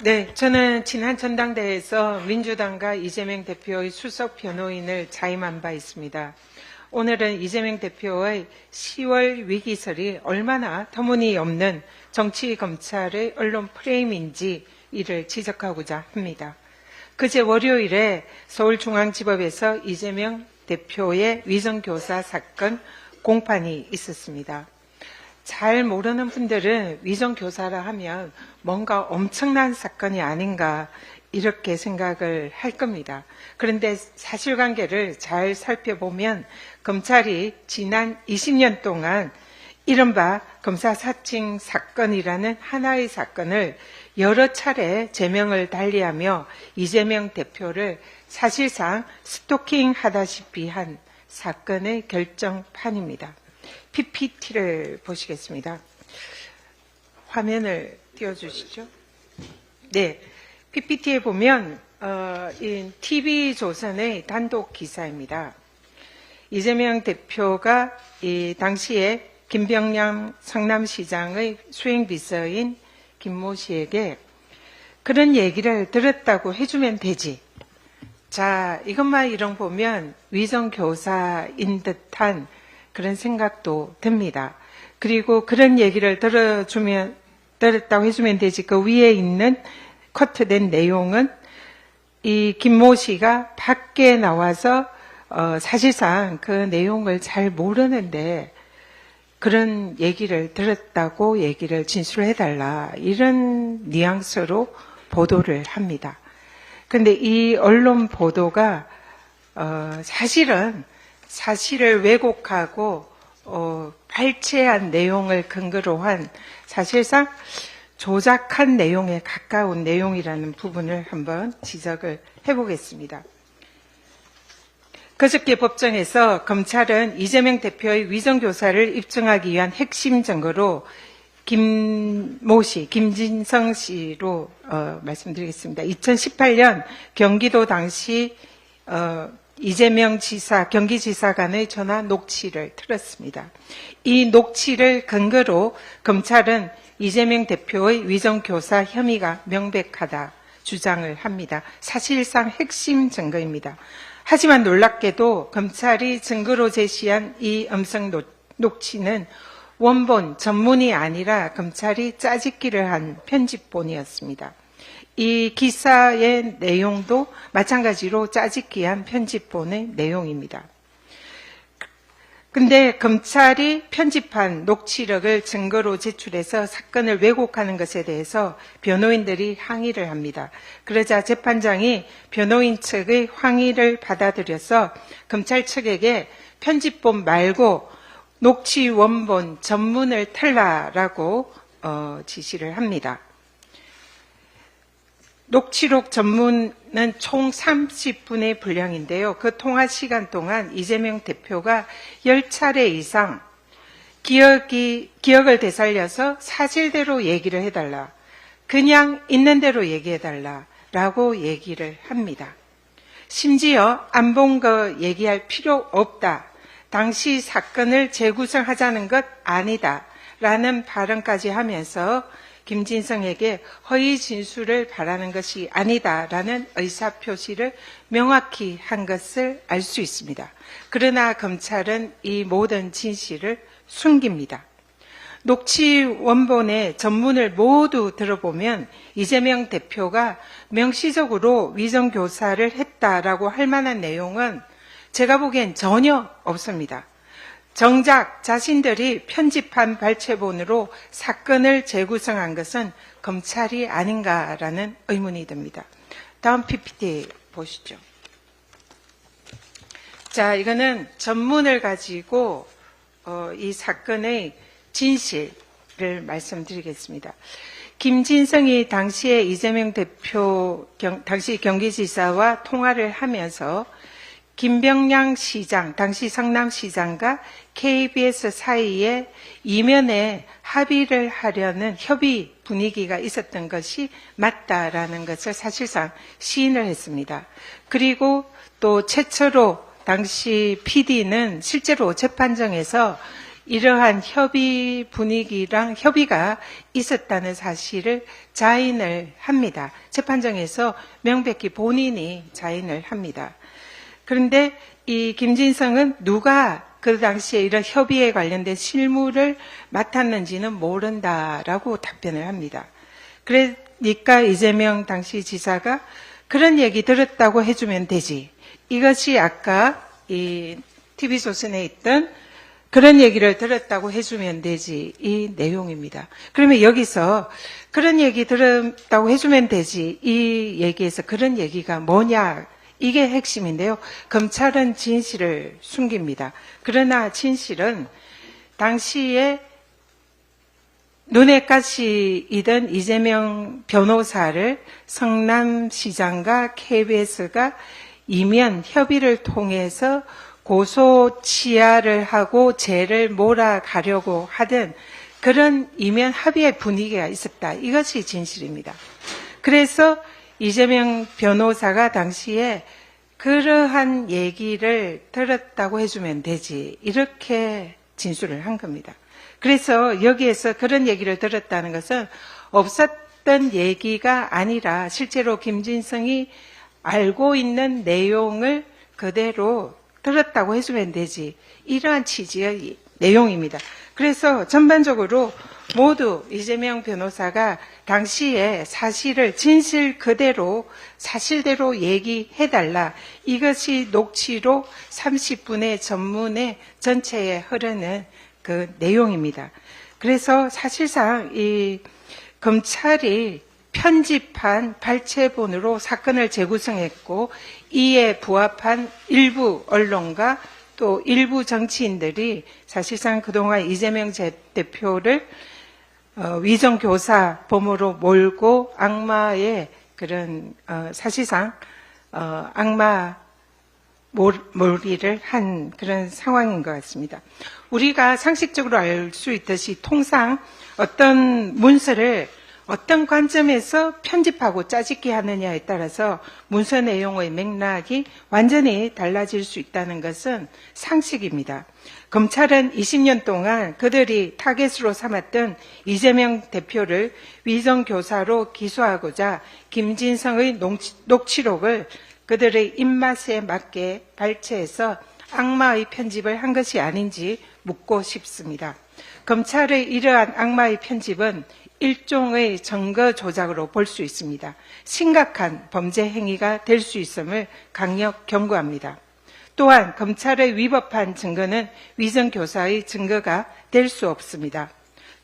네, 저는 지난 전당대회에서 민주당과 이재명 대표의 수석 변호인을 자임한 바 있습니다. 오늘은 이재명 대표의 10월 위기설이 얼마나 터무니없는 정치 검찰의 언론 프레임인지 이를 지적하고자 합니다. 그제 월요일에 서울중앙지법에서 이재명 대표의 위정교사 사건 공판이 있었습니다. 잘 모르는 분들은 위정교사라 하면 뭔가 엄청난 사건이 아닌가 이렇게 생각을 할 겁니다. 그런데 사실관계를 잘 살펴보면 검찰이 지난 20년 동안 이른바 검사 사칭 사건이라는 하나의 사건을 여러 차례 제명을 달리하며 이재명 대표를 사실상 스토킹하다시피 한 사건의 결정판입니다. PPT를 보시겠습니다. 화면을 띄워주시죠. 네, PPT에 보면 TV조선의 단독 기사입니다. 이재명 대표가 당시에 김병량 성남시장의 수행비서인 김모 씨에게 그런 얘기를 들었다고 해주면 되지. 자, 이것만 이런 보면 위정교사인 듯한 그런 생각도 듭니다. 그리고 그런 얘기를 들었다고 해주면 되지. 그 위에 있는 커트된 내용은 이 김모 씨가 밖에 나와서 사실상 그 내용을 잘 모르는데 그런 얘기를 들었다고 얘기를 진술해달라. 이런 뉘앙스로 보도를 합니다. 근데 이 언론 보도가 사실은 사실을 왜곡하고 발췌한 내용을 근거로 한 사실상 조작한 내용에 가까운 내용이라는 부분을 한번 지적을 해보겠습니다. 그저께 법정에서 검찰은 이재명 대표의 위정교사를 입증하기 위한 핵심 증거로 김모 씨, 김진성 씨로 말씀드리겠습니다. 2018년 경기도 당시 이재명 지사, 경기지사 간의 전화 녹취를 틀었습니다. 이 녹취를 근거로 검찰은 이재명 대표의 위정교사 혐의가 명백하다 주장을 합니다. 사실상 핵심 증거입니다. 하지만 놀랍게도 검찰이 증거로 제시한 이 음성 녹취는 원본, 전문이 아니라 검찰이 짜집기를 한 편집본이었습니다. 이 기사의 내용도 마찬가지로 짜집기한 편집본의 내용입니다. 근데 검찰이 편집한 녹취록을 증거로 제출해서 사건을 왜곡하는 것에 대해서 변호인들이 항의를 합니다. 그러자 재판장이 변호인 측의 항의를 받아들여서 검찰 측에게 편집본 말고 녹취 원본 전문을 틀라라고 지시를 합니다. 녹취록 전문은 총 30분의 분량인데요. 그 통화 시간 동안 이재명 대표가 10차례 이상 기억을 되살려서 사실대로 얘기를 해달라. 그냥 있는 대로 얘기해달라라고 얘기를 합니다. 심지어 안 본 거 얘기할 필요 없다. 당시 사건을 재구성하자는 것 아니다. 라는 발언까지 하면서 김진성에게 허위 진술을 바라는 것이 아니다라는 의사표시를 명확히 한 것을 알 수 있습니다. 그러나 검찰은 이 모든 진실을 숨깁니다. 녹취 원본의 전문을 모두 들어보면 이재명 대표가 명시적으로 위정교사를 했다라고 할 만한 내용은 제가 보기엔 전혀 없습니다. 정작 자신들이 편집한 발췌본으로 사건을 재구성한 것은 검찰이 아닌가라는 의문이 듭니다. 다음 PPT 보시죠. 자, 이거는 전문을 가지고 이 사건의 진실을 말씀드리겠습니다. 김진성이 당시에 이재명 대표 당시 경기지사와 통화를 하면서 김병량 시장, 당시 성남시장과 KBS 사이에 이면에 합의를 하려는 협의 분위기가 있었던 것이 맞다라는 것을 사실상 시인을 했습니다. 그리고 또 최초로 당시 PD는 실제로 재판정에서 이러한 협의 분위기랑 협의가 있었다는 사실을 자인을 합니다. 재판정에서 명백히 본인이 자인을 합니다. 그런데 이 김진성은 누가 그 당시에 이런 협의에 관련된 실무를 맡았는지는 모른다라고 답변을 합니다. 그러니까 이재명 당시 지사가 그런 얘기 들었다고 해주면 되지. 이것이 아까 이 TV조선에 있던 그런 얘기를 들었다고 해주면 되지. 이 내용입니다. 그러면 여기서 그런 얘기 들었다고 해주면 되지. 이 얘기에서 그런 얘기가 뭐냐. 이게 핵심인데요. 검찰은 진실을 숨깁니다. 그러나 진실은 당시에 눈에 가시이던 이재명 변호사를 성남시장과 KBS가 이면 협의를 통해서 고소 치하를 하고 죄를 몰아가려고 하던 그런 이면 합의의 분위기가 있었다. 이것이 진실입니다. 그래서 이재명 변호사가 당시에 그러한 얘기를 들었다고 해주면 되지. 이렇게 진술을 한 겁니다. 그래서 여기에서 그런 얘기를 들었다는 것은 없었던 얘기가 아니라 실제로 김진성이 알고 있는 내용을 그대로 들었다고 해주면 되지. 이러한 취지의 내용입니다. 그래서 전반적으로 모두 이재명 변호사가 당시에 사실을 진실 그대로 사실대로 얘기해달라. 이것이 녹취록 30분의 전문의 전체에 흐르는 그 내용입니다. 그래서 사실상 이 검찰이 편집한 발췌본으로 사건을 재구성했고 이에 부합한 일부 언론과 또 일부 정치인들이 사실상 그동안 이재명 대표를 위정교사범으로 몰고 악마의 그런 사실상 악마 몰이를 한 그런 상황인 것 같습니다. 우리가 상식적으로 알 수 있듯이 통상 어떤 문서를 어떤 관점에서 편집하고 짜집기 하느냐에 따라서 문서 내용의 맥락이 완전히 달라질 수 있다는 것은 상식입니다. 검찰은 20년 동안 그들이 타겟으로 삼았던 이재명 대표를 위정교사로 기소하고자 김진성의 녹취록을 그들의 입맛에 맞게 발췌해서 악마의 편집을 한 것이 아닌지 묻고 싶습니다. 검찰의 이러한 악마의 편집은 일종의 증거 조작으로 볼 수 있습니다. 심각한 범죄 행위가 될 수 있음을 강력 경고합니다. 또한 검찰의 위법한 증거는 위정교사의 증거가 될 수 없습니다.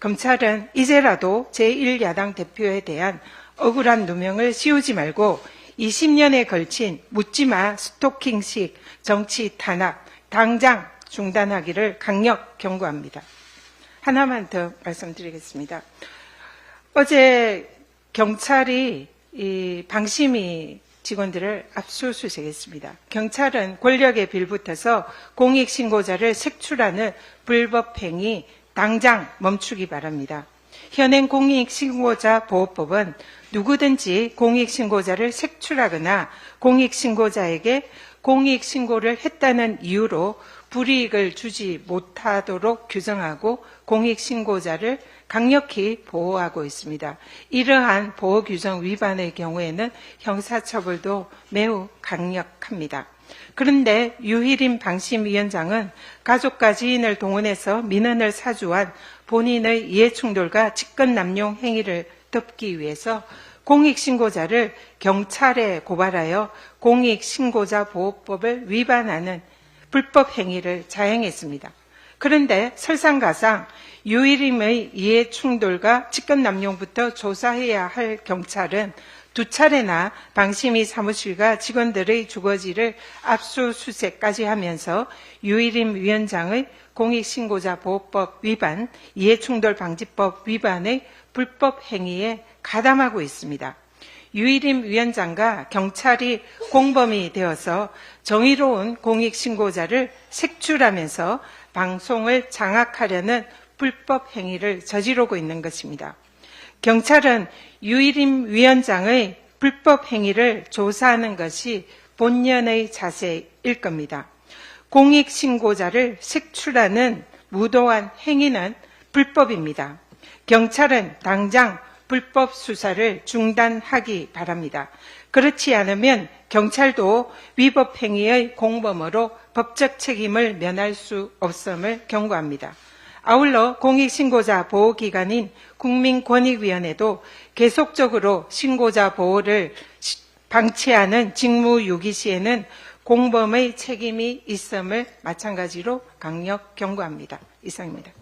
검찰은 이제라도 제1야당 대표에 대한 억울한 누명을 씌우지 말고 20년에 걸친 묻지마 스토킹식 정치 탄압 당장 중단하기를 강력 경고합니다. 하나만 더 말씀드리겠습니다. 어제 경찰이 이 방심위 직원들을 압수수색했습니다. 경찰은 권력에 빌붙어서 공익신고자를 색출하는 불법행위 당장 멈추기 바랍니다. 현행 공익신고자 보호법은 누구든지 공익신고자를 색출하거나 공익신고자에게 공익신고를 했다는 이유로 불이익을 주지 못하도록 규정하고 공익신고자를 강력히 보호하고 있습니다. 이러한 보호규정 위반의 경우에는 형사처벌도 매우 강력합니다. 그런데 유희림 방심위원장은 가족과 지인을 동원해서 민원을 사주한 본인의 이해충돌과 직권남용 행위를 덮기 위해서 공익신고자를 경찰에 고발하여 공익신고자 보호법을 위반하는 불법 행위를 자행했습니다. 그런데 설상가상 유일임의 이해충돌과 직권남용부터 조사해야 할 경찰은 두 차례나 방심위 사무실과 직원들의 주거지를 압수수색까지 하면서 유일임 위원장의 공익신고자 보호법 위반, 이해충돌 방지법 위반의 불법 행위에 가담하고 있습니다. 유일임 위원장과 경찰이 공범이 되어서 정의로운 공익신고자를 색출하면서 방송을 장악하려는 불법 행위를 저지르고 있는 것입니다. 경찰은 유일임 위원장의 불법 행위를 조사하는 것이 본연의 자세일 겁니다. 공익신고자를 색출하는 무도한 행위는 불법입니다. 경찰은 당장 불법 수사를 중단하기 바랍니다. 그렇지 않으면 경찰도 위법 행위의 공범으로 법적 책임을 면할 수 없음을 경고합니다. 아울러 공익신고자 보호기관인 국민권익위원회도 계속적으로 신고자 보호를 방치하는 직무유기 시에는 공범의 책임이 있음을 마찬가지로 강력 경고합니다. 이상입니다.